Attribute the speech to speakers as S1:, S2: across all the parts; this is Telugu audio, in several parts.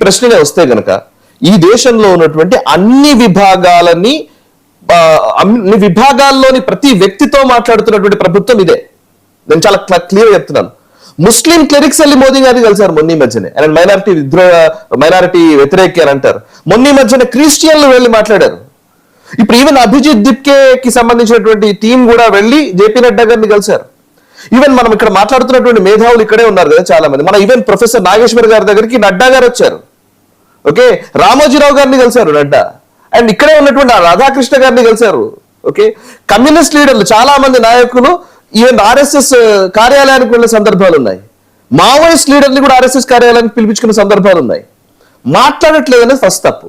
S1: ప్రశ్ననే వస్తే గనక ఈ దేశంలో ఉన్నటువంటి అన్ని విభాగాల్లోని ప్రతి వ్యక్తితో మాట్లాడుతున్నటువంటి ప్రభుత్వం ఇదే. నేను చాలా క్లియర్ చెప్తున్నాను. ముస్లిం క్లెరిక్స్ వెళ్ళి మోదీ గారిని కలిసారు మొన్న మధ్యనే. ఆయన మైనారిటీ వ్యతిరేకి అని అంటారు. మొన్న మధ్యన క్రిస్టియన్లు వెళ్ళి మాట్లాడారు. ఇప్పుడు ఈవెన్ అభిజిత్ దిప్కేకి సంబంధించినటువంటి టీం కూడా వెళ్ళి జేపీ నడ్డా గారిని కలిశారు. ఈవెన్ మనం ఇక్కడ మాట్లాడుతున్నటువంటి మేధావులు ఇక్కడే ఉన్నారు కదా చాలా మంది. మన ఈవెన్ ప్రొఫెసర్ నాగేశ్వర్ గారి దగ్గరికి నడ్డా గారు వచ్చారు. ఓకే, రామోజీరావు గారిని కలిశారు నడ్డా. అండ్ ఇక్కడే ఉన్నటువంటి రాధాకృష్ణ గారిని కలిశారు. ఓకే, కమ్యూనిస్ట్ లీడర్లు చాలా మంది నాయకులు ఈవెన్ ఆర్ఎస్ఎస్ కార్యాలయానికి వెళ్ళిన సందర్భాలు ఉన్నాయి. మావోయిస్ట్ లీడర్ని కూడా ఆర్ఎస్ఎస్ కార్యాలయానికి పిలిపించుకున్న సందర్భాలు ఉన్నాయి. మాట్లాడట్లేదు అనేది ఫస్ట్ తప్పు.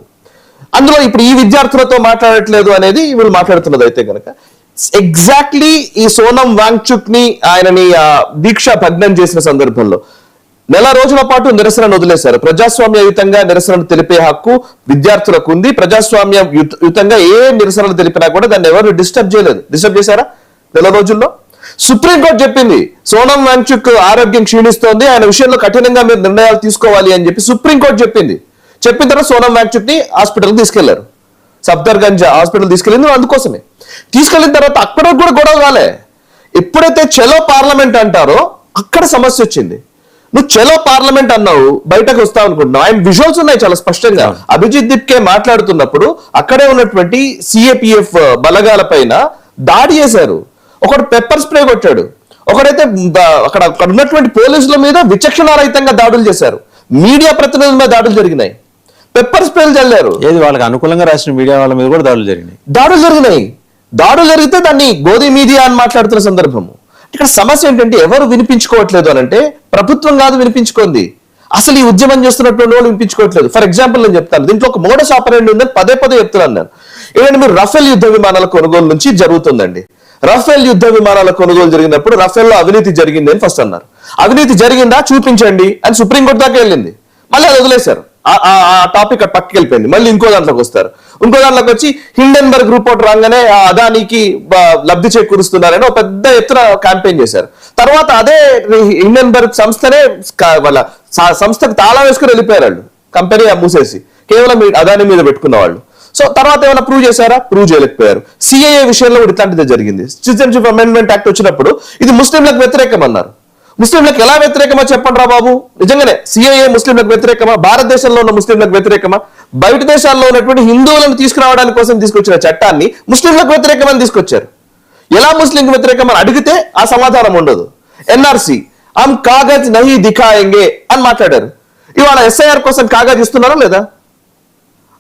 S1: అందులో ఇప్పుడు ఈ విద్యార్థులతో మాట్లాడట్లేదు అనేది వీళ్ళు మాట్లాడుతున్నది అయితే కనుక ఎగ్జాక్ట్లీ ఈ సోనం వాంగ్చుక్ ని ఆయనని దీక్ష భగ్నం చేసిన సందర్భంలో నెల రోజుల పాటు నిరసనను వదిలేశారు. ప్రజాస్వామ్యయుతంగా నిరసనలు తెలిపే హక్కు విద్యార్థులకు ఉంది. ప్రజాస్వామ్యయుతంగా ఏ నిరసనలు తెలిపినా కూడా దాన్ని ఎవరు డిస్టర్బ్ చేయలేదు. డిస్టర్బ్ చేశారా నెల రోజుల్లో? సుప్రీంకోర్టు చెప్పింది సోనం వాంగ్చుక్ ఆరోగ్యం క్షీణిస్తోంది, ఆయన విషయంలో కఠినంగా మీరు నిర్ణయాలు తీసుకోవాలి అని చెప్పి సుప్రీంకోర్టు చెప్పింది. చెప్పిన తర్వాత సోనం వాంగ్చుక్ ని హాస్పిటల్కి తీసుకెళ్లారు. సఫ్దర్గంజ్ హాస్పిటల్ తీసుకెళ్ళింది అందుకోసమే. తీసుకెళ్లిన తర్వాత అక్కడ కూడా గొడవ కాలే. ఎప్పుడైతే చలో పార్లమెంట్ అంటారో అక్కడ సమస్య వచ్చింది. నువ్వు చలో పార్లమెంట్ అన్నావు, బయటకు వస్తావు అనుకుంటున్నావు. ఆయన విజువల్స్ ఉన్నాయి చాలా స్పష్టంగా. అభిజిత్ దిప్కే మాట్లాడుతున్నప్పుడు అక్కడే ఉన్నటువంటి సిఏపిఎఫ్ బలగాల పైన దాడి చేశారు. ఒకడు పెప్పర్ స్ప్రే కొట్టాడు. ఒకడైతే అక్కడ ఉన్నటువంటి పోలీసుల మీద విచక్షణారహితంగా దాడులు చేశారు. మీడియా ప్రతినిధుల మీద దాడులు జరిగినాయి. పెప్పర్ స్ప్రేలు చల్లారు.
S2: ఏది వాళ్ళకి అనుకూలంగా రాసిన మీడియా వాళ్ళ మీద కూడా దాడులు జరిగినాయి. దాడులు జరిగితే దాన్ని గోధి మీడియా అని మాట్లాడుతున్న సందర్భము. ఇక్కడ సమస్య ఏంటంటే ఎవరు వినిపించుకోవట్లేదు అని అంటే ప్రభుత్వం కాదు వినిపించుకుంది, అసలు ఈ ఉద్యమం చేస్తున్నటువంటి వాళ్ళు వినిపించుకోవట్లేదు. ఫర్ ఎగ్జాంపుల్ నేను చెప్తాను, దీంట్లో ఒక మోడస్ ఆపరెండి ఉందని పదే చెప్తున్నాను నేను. ఏంటంటే మీరు రఫేల్ యుద్ధ విమానాల కొనుగోలు నుంచి జరుగుతుందండి. రఫేల్ యుద్ధ విమానాల కొనుగోలు జరిగినప్పుడు రఫేల్లో అవినీతి జరిగింది అని ఫస్ట్ అన్నారు. అవినీతి జరిగిందా చూపించండి అని సుప్రీంకోర్టు దాకా వెళ్ళింది. మళ్ళీ అది వదిలేశారు. ఆ టాపిక్ పట్టుకెళ్ళిపోయింది. మళ్ళీ ఇంకో దాంట్లోకి వస్తారు. ఇంకో దాంట్లోకి వచ్చి హిండెన్బర్గ్ రిపోర్ట్ రాగానే అదానికి లబ్ధి చేకూరుస్తున్నారని ఒక పెద్ద ఎత్తున క్యాంపెయిన్ చేశారు. తర్వాత అదే హిండెన్బర్గ్ సంస్థనే వాళ్ళ సంస్థకు తాళం వేసుకుని వెళ్ళిపోయారు వాళ్ళు. కంపెనీ మూసేసి కేవలం అదాని మీద పెట్టుకున్న వాళ్ళు. సో తర్వాత ఏమైనా ప్రూవ్ చేశారా? ప్రూవ్ చేయలేకపోయారు. సిఏఏ విషయంలో కూడా ఇట్లాంటిదే జరిగింది. సిటిజన్షిప్ అమెండ్మెంట్ యాక్ట్ వచ్చినప్పుడు ఇది ముస్లింలకు వ్యతిరేకం అన్నారు. ముస్లింలకు ఎలా వ్యతిరేకమా చెప్పండి రా బాబు. నిజంగానే సిఏఏ ముస్లింలకు వ్యతిరేకమా? భారతదేశంలో ఉన్న ముస్లింలకు వ్యతిరేకమా? బయట దేశాల్లో ఉన్నటువంటి హిందువులను తీసుకురావడానికి కోసం తీసుకొచ్చిన చట్టాన్ని ముస్లింలకు వ్యతిరేకమని తీసుకొచ్చారు. ఎలా ముస్లింకి వ్యతిరేకమని అడిగితే ఆ సమాధానం ఉండదు. ఎన్ఆర్సి హమ్ కాగజ్ నహీ దిఖాయేంగే అని మాట్లాడారు. ఇవాళ ఎస్ఐఆర్ కోసం కాగజ్ ఇస్తున్నారా లేదా?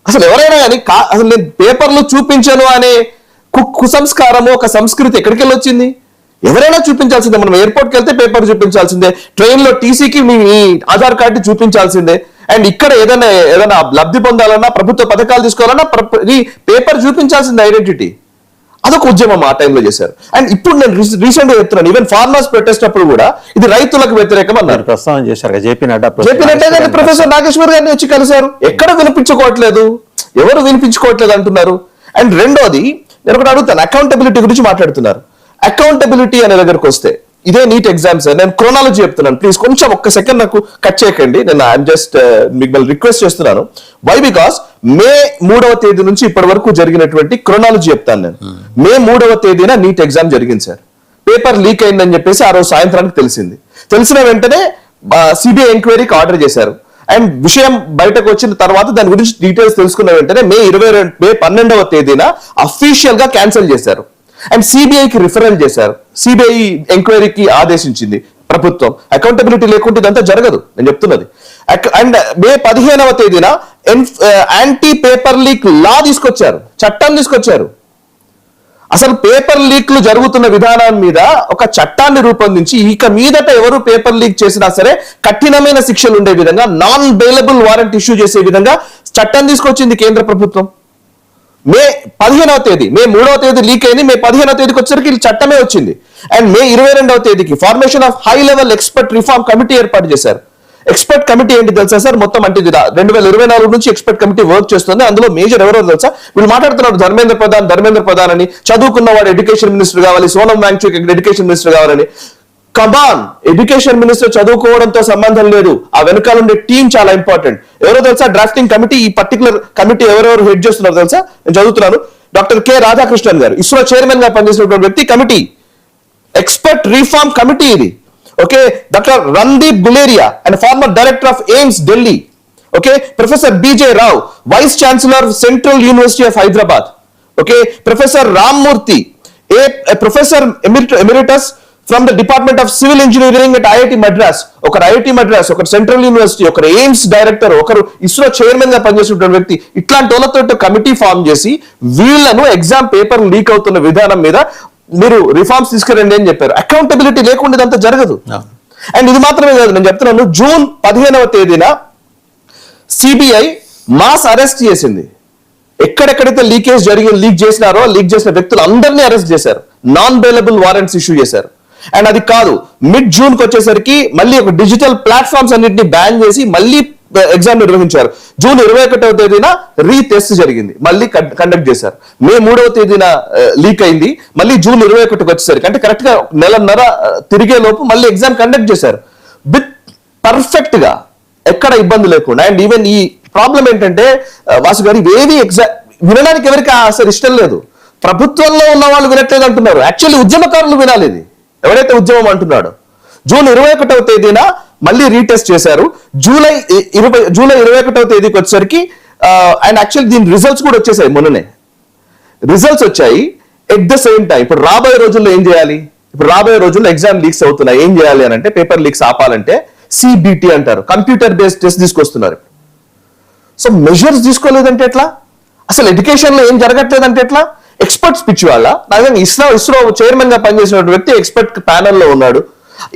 S2: అసలు ఎవరైనా కానీ అసలు నేను పేపర్లు చూపించను అనే కుసంస్కారము ఒక సంస్కృతి ఎక్కడికి వెళ్ళి వచ్చింది? ఎవరైనా చూపించాల్సిందే. మనం ఎయిర్పోర్ట్కి వెళ్తే పేపర్ చూపించాల్సిందే, ట్రైన్ లో టీసీకి మీ ఆధార్ కార్డు చూపించాల్సిందే. అండ్ ఇక్కడ ఏదైనా లబ్ధి పొందాలన్నా ప్రభుత్వ పథకాలు తీసుకోవాలన్నా ఈ పేపర్ చూపించాల్సిందే ఐడెంటిటీ. అదొక ఉద్యమం ఆ టైంలో చేశారు. అండ్ ఇప్పుడు నేను రీసెంట్ గా చెప్తున్నాను, ఈవెన్ ఫార్మర్స్ ప్రొటెస్ట్ అప్పుడు కూడా ఇది రైతులకు వ్యతిరేకం అన్నారు. ప్రస్తావన చేశారు జేపీ నడ్డా
S1: గారిని, ప్రొఫెసర్ నాగేశ్వర్ గారిని వచ్చి కలిశారు. ఎక్కడ వినిపించుకోవట్లేదు, ఎవరు వినిపించుకోవట్లేదు అంటున్నారు. అండ్ రెండోది నేను ఒకటి అడుగుతాను, అకౌంటబిలిటీ గురించి మాట్లాడుతున్నారు. అకౌంటబిలిటీ అనే దగ్గరకు వస్తే ఇదే నీట్ ఎగ్జామ్స్. నేను క్రోనాలజీ చెప్తున్నాను, ప్లీజ్ కొంచెం ఒక్క సెకండ్ నాకు కట్ చేయకండి. నేను ఐఎమ్ జస్ట్ మిమ్మల్ని రిక్వెస్ట్ చేస్తున్నాను. వై? బికాస్ మే 3వ తేదీ నుంచి ఇప్పటి వరకు జరిగినటువంటి క్రోనాలజీ చెప్తాను నేను. మే 3వ తేదీన నీట్ ఎగ్జామ్ జరిగింది సార్. పేపర్ లీక్ అయిందని చెప్పేసి ఆ రోజు సాయంత్రానికి తెలిసింది. తెలిసిన వెంటనే సిబిఐ ఎంక్వైరీకి ఆర్డర్ చేశారు. అండ్ విషయం బయటకు వచ్చిన తర్వాత దాని గురించి డీటెయిల్స్ తెలుసుకున్న వెంటనే మే 12వ తేదీన అఫీషియల్ గా క్యాన్సిల్ చేశారు. అండ్ సిబిఐకి రిఫరల్ చేశారు. సిబిఐ ఎంక్వైరీకి ఆదేశించింది ప్రభుత్వం. అకౌంటబిలిటీ లేకుంటే ఇదంతా జరగదు నేను చెప్తున్నది. అండ్ మే 15వ తేదీన యాంటీ పేపర్ లీక్ లా తీసుకొచ్చారు, చట్టం తీసుకొచ్చారు. అసలు పేపర్ లీక్లు జరుగుతున్న విధానం మీద ఒక చట్టాన్ని రూపొందించి ఇక మీదట ఎవరు పేపర్ లీక్ చేసినా సరే కఠినమైన శిక్షలు ఉండే విధంగా, నాన్ బెయిలబుల్ వారెంట్ ఇష్యూ చేసే విధంగా చట్టం తీసుకొచ్చింది కేంద్ర ప్రభుత్వం. మే 15వ తేదీ, మే 3వ తేదీ లీక్ అయింది. మే 15వ తేదీకి వచ్చేసరికి చట్టమే వచ్చింది. అండ్ మే 22వ తేదీకి formation of high level expert reform committee ఏర్పాటు చేశారు. ఎక్స్పర్ట్ కమిటీ ఏంటి తెలుసా సార్? మొత్తం అంటే 2024 నుంచి ఎక్స్పర్ట్ కమిటీ వర్క్ చేస్తుంది. అందులో మేజర్ ఎవరో తెలుసా? వీళ్ళు మాట్లాడుతున్నారు ధర్మేంద్ర ప్రధాన్ అని. చదువుకున్న వాడు ఎడ్యుకేషన్ మినిస్టర్ కావాలి, సోనం వాంగ్చుక్ ఎడ్యుకేషన్ మినిస్టర్ కావాలని. కమాన్, ఎడ్యుకేషన్ మినిస్టర్ చదువుకోవడంతో సంబంధం లేదు, ఆ వెనకాల ఉండే టీం చాలా ఇంపార్టెంట్. ఎవరో తెలుసా డ్రాఫ్టింగ్ కమిటీ, ఈ పర్టికులర్ కమిటీ ఎవరెవరు హెడ్ చేస్తున్నారు తెలుసా? నేను చదువుతున్నాను. డాక్టర్ కె రాధాకృష్ణన్ గారు, ఇస్రో చైర్మన్ గా పనిచేసినటువంటి వ్యక్తి. కమిటీ ఎక్స్పర్ట్ రిఫార్మ్ కమిటీ ఇది. Okay, doctor Randeep Guleria and former director of AIIMS Delhi. Okay, professor B J Rao, vice chancellor central university of Hyderabad. Okay, professor Rammurthy, a professor emeritus from the department of civil engineering at IIT Madras. ఒకరు ఐఐటి మద్రాస్, ఒకరు సెంట్రల్ యూనివర్సిటీ, ఒకరు ఎయిమ్స్ డైరెక్టర్, ఒకరు ఇస్రో చైర్మన్ గా పనిచేసినటువంటి వ్యక్తి. ఇట్లాంటి వాళ్ళతో కమిటీ ఫామ్ చేసి వీళ్ళను ఎగ్జామ్ పేపర్ లీక్ అవుతున్న విధానం మీద మీరు రిఫార్మ్స్ తీసుకురండి అని చెప్పారు. అకౌంటబిలిటీ లేకుండా ఇదంతా జరగదు. అండ్ ఇది మాత్రమే కాదు, నేను చెప్తున్నాను, జూన్ 15వ తేదీన సిబిఐ మాస్ అరెస్ట్ చేసింది. ఎక్కడెక్కడైతే లీకేజ్ లీక్ చేసినారో, లీక్ చేసిన వ్యక్తులు అందరినీ అరెస్ట్ చేశారు. నాన్ బెయిలబుల్ వారెంట్స్ ఇష్యూ చేశారు. అండ్ అది కాదు, మిడ్ జూన్ కి వచ్చేసరికి మళ్ళీ ఒక డిజిటల్ ప్లాట్ఫామ్స్ అన్నింటినీ బ్యాన్ చేసి మళ్ళీ ఎగ్జామ్ నిర్వహించారు. జూన్ 21వ తేదీన రీటెస్ట్ జరిగింది, మళ్ళీ కండక్ట్ చేశారు. మే 3వ తేదీన లీక్ అయింది, మళ్ళీ జూన్ 21కి వచ్చేసరికి, అంటే కరెక్ట్ గా నెలన్నర తిరిగే లోపు మళ్ళీ ఎగ్జామ్ కండక్ట్ చేశారు విత్ పర్ఫెక్ట్ గా, ఎక్కడ ఇబ్బంది లేకుండా. అండ్ ఈవెన్ ఈ ప్రాబ్లం ఏంటంటే వాసు గారు, ఇవేవి వినడానికి ఎవరికి అసలు ఇష్టం లేదు. ప్రభుత్వంలో ఉన్న వాళ్ళు వినట్లేదు అంటున్నారు. యాక్చువల్లీ ఉద్యమకారులు వినాలి ఇది, ఎవరైతే ఉద్యమం అంటున్నాడో. జూన్ 21వ తేదీన మళ్ళీ రీటెస్ట్ చేశారు. జూలై 21వ తేదీకి వచ్చేసరికి అండ్ యాక్చువల్లీ దీని రిజల్ట్స్ కూడా వచ్చేసాయి, మొన్ననే రిజల్ట్స్ వచ్చాయి. ఎట్ ద సేమ్ టైం ఇప్పుడు రాబోయే రోజుల్లో ఏం చేయాలి? ఇప్పుడు రాబోయే రోజుల్లో ఎగ్జామ్ లీక్స్ అవుతున్నాయి, ఏం చేయాలి అని అంటే, పేపర్ లీక్స్ ఆపాలంటే సిబిటి అంటారు, కంప్యూటర్ బేస్డ్ టెస్ట్ తీసుకొస్తున్నారు. సో మెజర్స్ తీసుకోలేదంటే ఎట్లా? అసలు ఎడ్యుకేషన్ లో ఏం జరగట్లేదంటే ఎట్లా? ఎక్స్పర్ట్స్ పిచ్చి వాళ్ళ. ఇస్రో చైర్మన్ గా పనిచేసిన వ్యక్తి ఎక్స్పర్ట్ ప్యానెల్ లో ఉన్నాడు,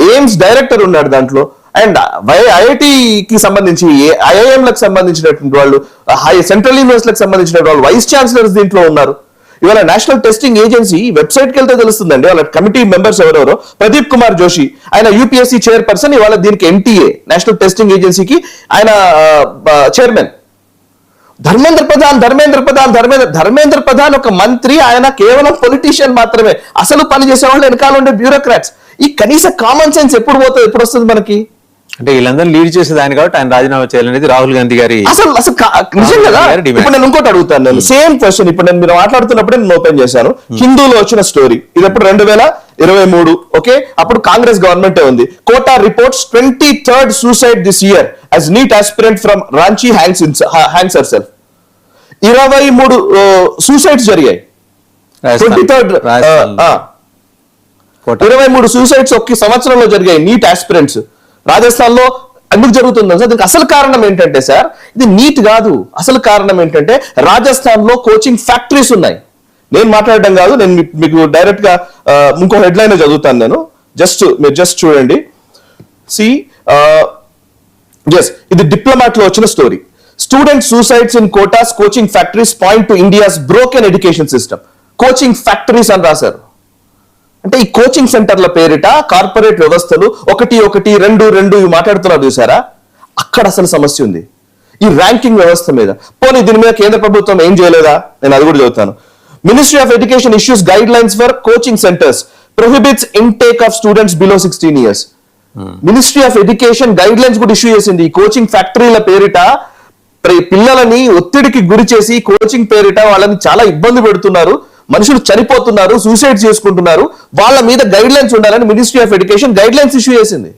S1: ఎయిమ్స్ డైరెక్టర్ ఉన్నాడు దాంట్లో, అండ్ ఐఐటికి సంబంధించి, ఐఐఎంలకు సంబంధించినటువంటి వాళ్ళు, సెంట్రల్ యూనివర్సిటీలకు సంబంధించిన వాళ్ళు, వైస్ ఛాన్సలర్స్ దీంట్లో ఉన్నారు. ఇవాళ నేషనల్ టెస్టింగ్ ఏజెన్సీ వెబ్సైట్ కి వెళ్తే తెలుస్తుందండి వాళ్ళ కమిటీ మెంబర్స్ ఎవరెవరో. ప్రదీప్ కుమార్ జోషి, ఆయన యూపీఎస్సీ చైర్పర్సన్, ఇవాళ దీనికి ఎన్టీఏ నేషనల్ టెస్టింగ్ ఏజెన్సీకి ఆయన చైర్మన్. ధర్మేంద్ర ప్రధాన్ ఒక మంత్రి, ఆయన కేవలం పొలిటీషియన్ మాత్రమే. అసలు పని చేసే వాళ్ళు వెనకాల ఉండే బ్యూరోక్రాట్స్. ఈ కనీస కామన్ సెన్స్ ఎప్పుడు వస్తుంది మనకి?
S2: అంటే వీళ్ళందరూ లీడ్ చేసేది ఆయన కాబట్టి ఆయన రాజీనామా చేయాలనేది రాహుల్ గాంధీ గారి
S1: అసలు నిజం కదా. ఇప్పుడు నేను ఇంకోటి అడుగుతాను, నేను సేమ్ క్వశ్చన్ ఇప్పుడు నేను మీరు మాట్లాడుతున్నప్పుడే నేను ఓపెన్ చేశాను. హిందూలో వచ్చిన స్టోరీ ఇది, ఎప్పుడు 2023. ఓకే, అప్పుడు కాంగ్రెస్ గవర్నమెంట్ ఉంది. Kota reports 23rd suicide this year as NEET aspirant from Ranchi hangs herself. 23 suicides జరిగాయి. 23rd 23 సూసైడ్స్ ఒక్క సంవత్సరంలో జరిగాయి నీట్ ఆస్పిరెంట్స్ రాజస్థాన్ లో. ఎందుకు జరుగుతుందో సార్, దీనికి అసలు కారణం ఏంటంటే సార్, ఇది నీట్ కాదు. అసలు కారణం ఏంటంటే రాజస్థాన్ లో కోచింగ్ ఫ్యాక్టరీస్ ఉన్నాయి. నేను మాట్లాడడం కాదు, నేను మీకు డైరెక్ట్ గా ఇంకో హెడ్లైన్ చదువుతాను నేను. మీరు జస్ట్ చూడండి. ఇది డిప్లొమాట్ లో వచ్చిన story. Student suicides in Kotas coaching factories point to India's broken education system. Coaching factories అని రాశారు. అంటే ఈ కోచింగ్ సెంటర్ల పేరిట కార్పొరేట్ వ్యవస్థలు 1, 1, 2, 2 ఇవి మాట్లాడుతున్నారు చూసారా, అక్కడ అసలు సమస్య ఉంది ఈ ర్యాంకింగ్ వ్యవస్థ మీద. పోనీ దీని మీద కేంద్ర ప్రభుత్వం ఏం చేయలేదా? నేను అది కూడా చదువుతాను. Ministry of education issues guide lines for coaching centres, prohibits intake of students below 16 years. Ministry of education guide lines కూడా ఇష్యూ చేసింది. ఈ కోచింగ్ ఫ్యాక్టరీల పేరిట పిల్లలని ఒత్తిడికి గురి చేసి కోచింగ్ పేరిట వాళ్ళని చాలా ఇబ్బంది పెడుతున్నారు, మనుషులు చనిపోతున్నారు, సూసైడ్ చేసుకుంటున్నారు, వాళ్ళ మీద గైడ్ లైన్స్ ఉండాలని ministry of education guide lines issue చేసింది.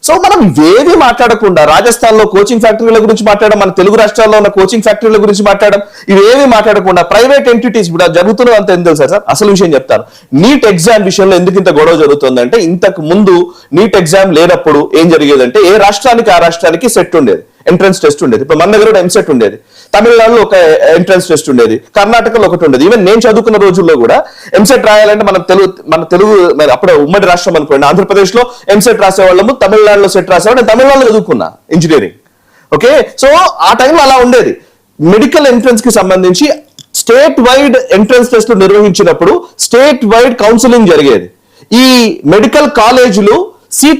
S1: సో మనం ఇవేవి మాట్లాడకుండా రాజస్థాన్ లో కోచింగ్ ఫ్యాక్టరీల గురించి మాట్లాడడం, మన తెలుగు రాష్ట్రాల్లో ఉన్న కోచింగ్ ఫ్యాక్టరీల గురించి మాట్లాడడం, ఇవేవి మాట్లాడకుండా ప్రైవేట్ ఎంటిటీస్ ఇప్పుడు జరుగుతున్నది అంత ఎందుకు తెలుసా సార్? అసలు విషయం చెప్తాను. నీట్ ఎగ్జామ్ విషయంలో ఎందుకు ఇంత గొడవ జరుగుతుందంటే, ఇంతకు ముందు నీట్ ఎగ్జామ్ లేనప్పుడు ఏం జరిగేదంటే, ఏ రాష్ట్రానికి ఆ రాష్ట్రానికి సెట్ ఉండేది, ఎంట్రన్స్ టెస్ట్ ఉండేది. ఇప్పుడు మన దగ్గర ఎంసెట్ ఉండేది, తమిళనాడులో ఒక ఎంట్రన్స్ టెస్ట్ ఉండేది, కర్ణాటకలో ఒకటి ఉండేది. ఈవెన్ నేను చదువుకున్న రోజుల్లో కూడా ఎంసెట్ రాయాలంటే మన తెలుగు అప్పుడు ఉమ్మడి రాష్ట్రం అనుకోండి, ఆంధ్రప్రదేశ్ లో ఎంసెట్ రాసేవాళ్ళము, తమిళనాడులో సెట్ రాసేవాళ్ళు. నేను తమిళనాడులో చదువుకున్నా ఇంజనీరింగ్. ఓకే, సో ఆ టైంలో అలా ఉండేది. మెడికల్ ఎంట్రన్స్ కి సంబంధించి స్టేట్ వైడ్ ఎంట్రన్స్ టెస్ట్ నిర్వహించినప్పుడు స్టేట్ వైడ్ కౌన్సిలింగ్ జరిగేది. ఈ మెడికల్ కాలేజీలు సీట్